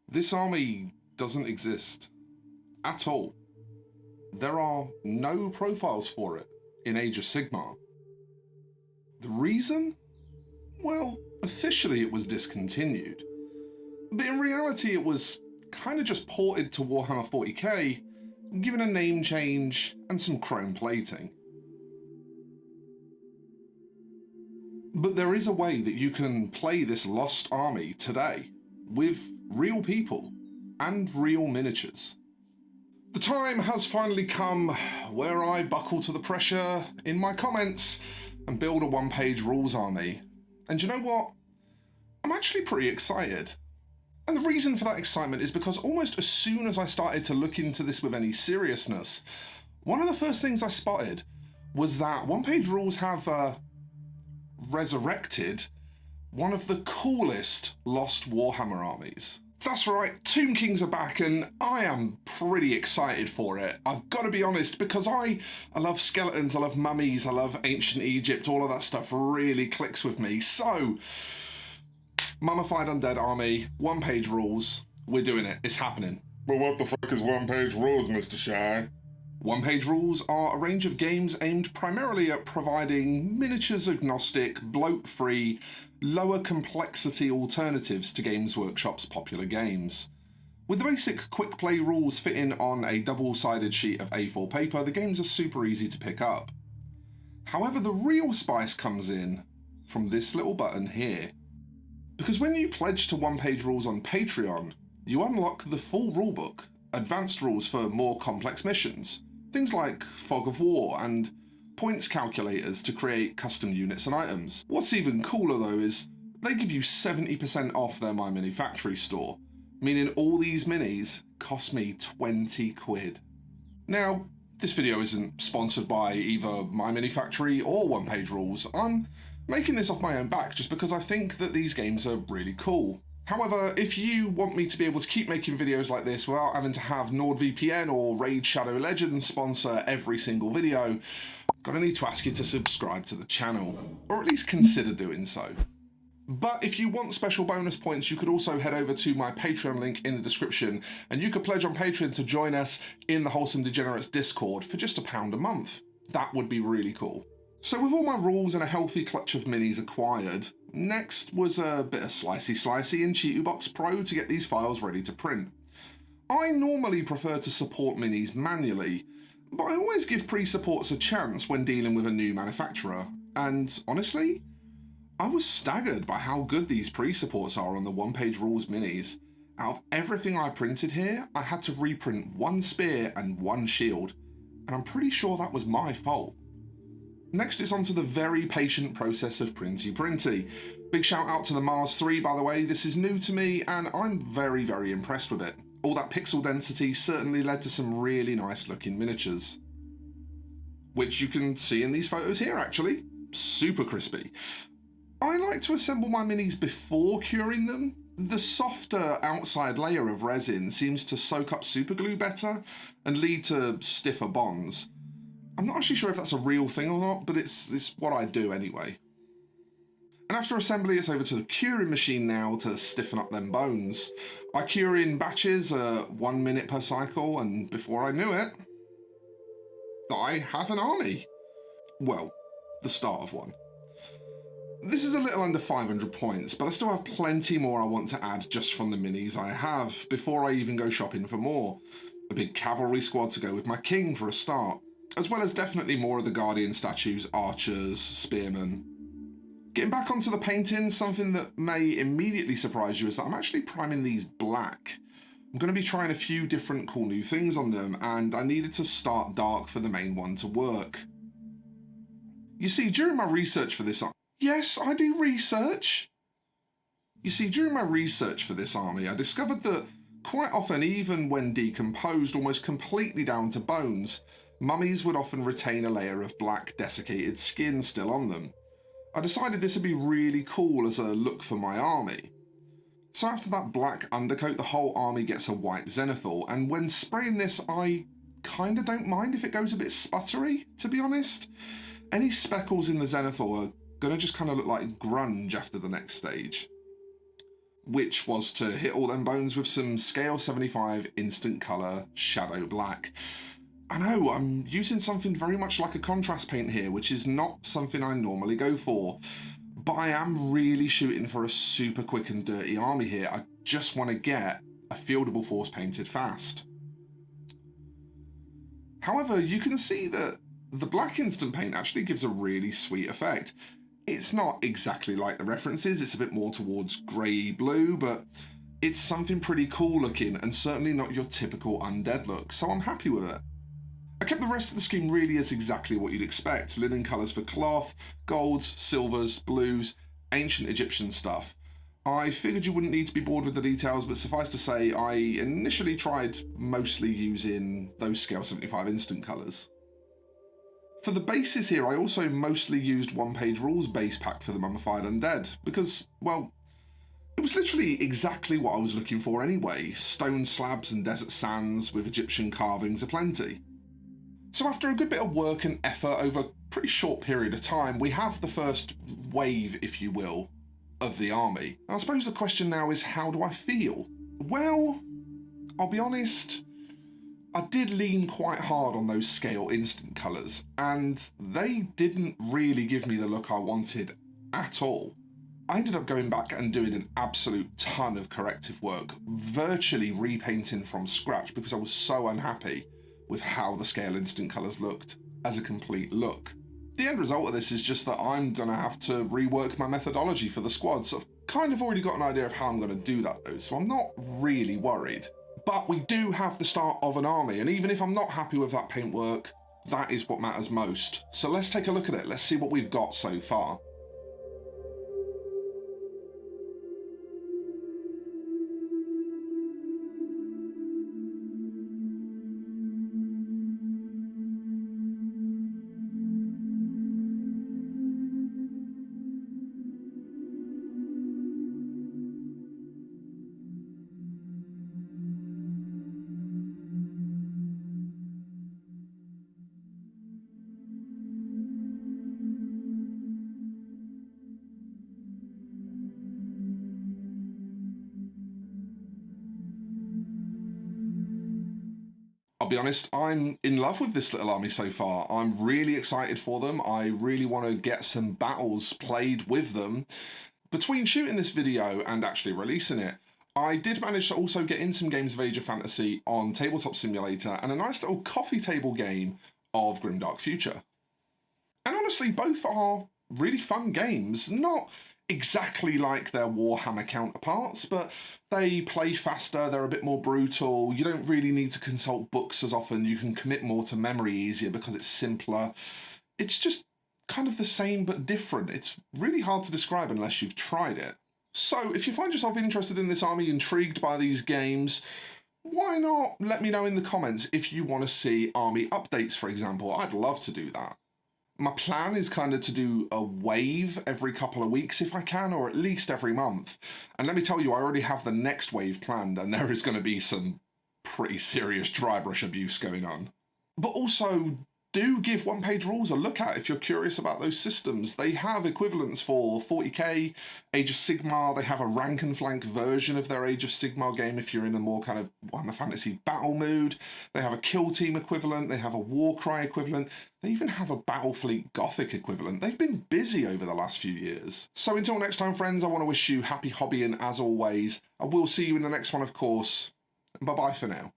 This army doesn't exist at all. There are no profiles for it in Age of Sigmar. The reason? Well, officially it was discontinued, but in reality it was kind of just ported to Warhammer 40k, given a name change and some chrome plating. But there is a way that you can play this lost army today, with real people and real miniatures. The time has finally come where I buckle to the pressure in my comments and build a one-page rules army. And you know what? I'm actually pretty excited. And the reason for that excitement is because almost as soon as I started to look into this with any seriousness, one of the first things I spotted was that one-page rules have resurrected one of the coolest lost Warhammer armies. That's right, Tomb Kings are back and I am pretty excited for it. I've got to be honest, because I love skeletons, I love mummies, I love ancient Egypt, all of that stuff really clicks with me. So, Mummified Undead army, one-page rules, we're doing it, it's happening. But what the fuck is one-page rules, Mr. Shy? One-page rules are a range of games aimed primarily at providing miniatures-agnostic, bloat-free, lower complexity alternatives to Games Workshop's popular games. With the basic quick play rules fitting on a double-sided sheet of A4 paper, the games are super easy to pick up. However, the real spice comes in from this little button here. Because when you pledge to one-page rules on Patreon, you unlock the full rulebook, advanced rules for more complex missions, things like Fog of War and points calculators to create custom units and items. What's even cooler though is they give you 70% off their My Mini Factory store, meaning all these minis cost me 20 quid. Now, this video isn't sponsored by either My Mini Factory or One Page Rules. I'm making this off my own back just because I think that these games are really cool. However, if you want me to be able to keep making videos like this without having to have NordVPN or Raid Shadow Legends sponsor every single video, I'm gonna need to ask you to subscribe to the channel, or at least consider doing so. But if you want special bonus points, you could also head over to my Patreon link in the description, and you could pledge on Patreon to join us in the Wholesome Degenerates Discord for just £1 a month. That would be really cool. So with all my rules and a healthy clutch of minis acquired, next was a bit of slicey in Cheatubox Pro to get these files ready to print. I normally prefer to support minis manually, but I always give pre-supports a chance when dealing with a new manufacturer, and honestly, I was staggered by how good these pre-supports are on the one-page rules minis. Out of everything I printed here, I had to reprint one spear and one shield, and I'm pretty sure that was my fault. Next it's on to the very patient process of printy. Big shout out to the Mars 3 by the way, this is new to me and I'm very impressed with it. All that pixel density certainly led to some really nice looking miniatures. Which you can see in these photos here actually, super crispy. I like to assemble my minis before curing them. The softer outside layer of resin seems to soak up superglue better and lead to stiffer bonds. I'm not actually sure if that's a real thing or not, but it's what I do anyway. And after assembly, it's over to the curing machine now to stiffen up them bones. I cure in batches, 1 minute per cycle, and before I knew it, I have an army. Well, the start of one. This is a little under 500 points, but I still have plenty more I want to add just from the minis I have, before I even go shopping for more. A big cavalry squad to go with my king for a start, as well as definitely more of the Guardian statues, archers, spearmen. Getting back onto the painting, something that may immediately surprise you is that I'm actually priming these black. I'm going to be trying a few different cool new things on them, and I needed to start dark for the main one to work. You see, during my research for this yes, I do research. You see, during my research for this army, I discovered that quite often, even when decomposed almost completely down to bones, mummies would often retain a layer of black desiccated skin still on them. I decided this would be really cool as a look for my army. So after that black undercoat, the whole army gets a white zenithal, and when spraying this, I kinda don't mind if it goes a bit sputtery, to be honest. Any speckles in the zenithal are gonna just kinda look like grunge after the next stage. which was to hit all them bones with some Scale 75 instant colour Shadow Black. I know, I'm using something very much like a contrast paint here, which is not something I normally go for, but I am really shooting for a super quick and dirty army here. I just want to get a fieldable force painted fast. However, you can see that the black instant paint actually gives a really sweet effect. It's not exactly like the references, it's a bit more towards grey-blue, but it's something pretty cool looking and certainly not your typical undead look, so I'm happy with it. I kept the rest of the scheme really as exactly what you'd expect. Linen colours for cloth, golds, silvers, blues, ancient Egyptian stuff. I figured you wouldn't need to be bored with the details, but suffice to say, I initially tried mostly using those Scale 75 instant colours. For the bases here, I also mostly used one-page rules base pack for the Mummified Undead, because, well, it was literally exactly what I was looking for anyway. Stone slabs and desert sands with Egyptian carvings aplenty. So after a good bit of work and effort over a pretty short period of time, we have the first wave, if you will, of the army. And I suppose the question now is, how do I feel? Well, I'll be honest, I did lean quite hard on those Scale instant colours, and they didn't really give me the look I wanted at all. I ended up going back and doing an absolute ton of corrective work, virtually repainting from scratch because I was so unhappy with how the Scale instant colours looked as a complete look. The end result of this is just that I'm going to have to rework my methodology for the squad, so I've kind of already got an idea of how I'm going to do that though, so I'm not really worried. But we do have the start of an army, and even if I'm not happy with that paintwork, that is what matters most. So let's take a look at it, let's see what we've got so far. I'll be honest, I'm in love with this little army so far. I'm really excited for them. I really want to get some battles played with them. Between shooting this video and actually releasing it, I did manage to also get in some games of Age of Fantasy on Tabletop Simulator and a nice little coffee table game of Grimdark Future. And honestly, both are really fun games. Not exactly like their Warhammer counterparts, but they play faster, they're a bit more brutal, you don't really need to consult books as often, you can commit more to memory easier because it's simpler. It's just kind of the same but different. It's really hard to describe unless you've tried it. So if you find yourself interested in this army, intrigued by these games, why not let me know in the comments if you want to see army updates, for example. I'd love to do that. My plan is kind of to do a wave every couple of weeks if I can, or at least every month. And let me tell you, I already have the next wave planned, and there is going to be some pretty serious dry brush abuse going on. But also, do give One Page Rules a look at if you're curious about those systems. They have equivalents for 40k, Age of Sigmar, they have a rank and flank version of their Age of Sigmar game if you're in a more kind of Warhammer Fantasy battle mood. They have a Kill Team equivalent, they have a Warcry equivalent, they even have a Battlefleet Gothic equivalent. They've been busy over the last few years. So until next time, friends, I want to wish you happy hobbying as always. I will see you in the next one, of course. Bye-bye for now.